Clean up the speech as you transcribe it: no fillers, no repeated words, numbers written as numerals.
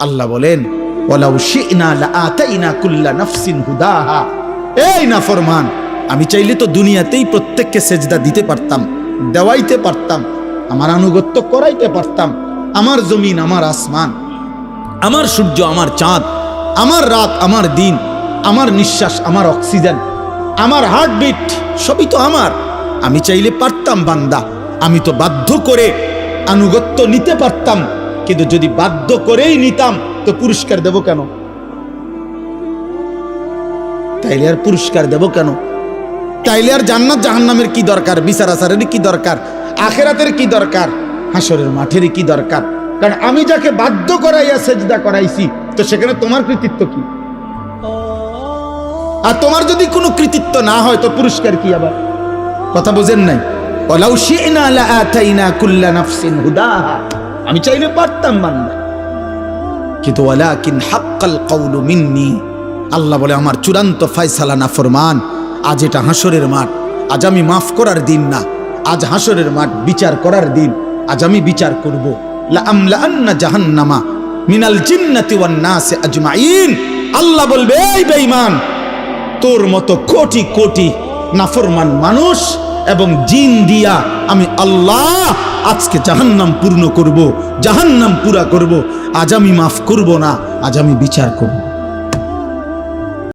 আল্লাহ বলেন ওয়ালাউ শি'না লাআতাইনা কুল্লা নাফসিন হুদাহা। এই নাফরমান, আমি চাইলে তো দুনিয়াতেই প্রত্যেককে সেজদা দিতে পারতাম, দেওয়াইতে পারতাম, আমার আনুগত্য করাইতে পারতাম। আমার জমিন, আমার আসমান, আমার সূর্য, আমার চাঁদ, আমার রাত, আমার দিন, আমার নিঃশ্বাস, আমার অক্সিজেন, আমার হার্টবিট, সবই তো আমার। আমি চাইলে পারতাম বান্দা, আমি তো বাধ্য করে আনুগত্য নিতে পারতাম। কিন্তু যদি বাধ্য করেই নিতাম তো পুরস্কার দেব কেন? তাইলে আর পুরস্কার দেব কেন? তাইলে আর জান্নাত জাহান্নামের কি দরকার? বিচার আচারের কি দরকার? আখেরাতের কি দরকার? হাসরের মাঠের কি দরকার? কারণ আমি যাকে বাধ্য করাইয়া সেজদা করাইছি, তো সেখানে তোমার কৃতিত্ব কি? আর তোমার যদি কোনো কৃতিত্ব না হয় তো পুরস্কার কি? আবার কথা বোঝেন নাই? ওয়ালাউ শি'না লাআতাইনা কুল্লা নাফসিন হুদাহা। আমি চাইলে পারতাম বান্দা, কিন্তু ওয়ালাকিন হাক্কাল কাউলু মিন্নি। আল্লাহ বলে আমার চূড়ান্ত ফয়সালা নাফরমান। আজ এটা হাসরের মাঠ, আজ আমি মাফ করার দিন না, আজ হাসরের মাঠ বিচার করার দিন। আজ আমি বিচার করব। লা আমলাআন্না জাহান্নামা মিনাল জিন্নাতি ওয়ান নাসি আজমাইন। আল্লাহ বলবে, এই বেঈমান, তোর মতো কোটি কোটি নাফরমান মানুষ এবং জিন দিয়া আমি আল্লাহ আজকে জাহান্নাম পূর্ণ করব, জাহান্নাম পুরা করব। আজ আমি মাফ করব না, আজ আমি বিচার করব।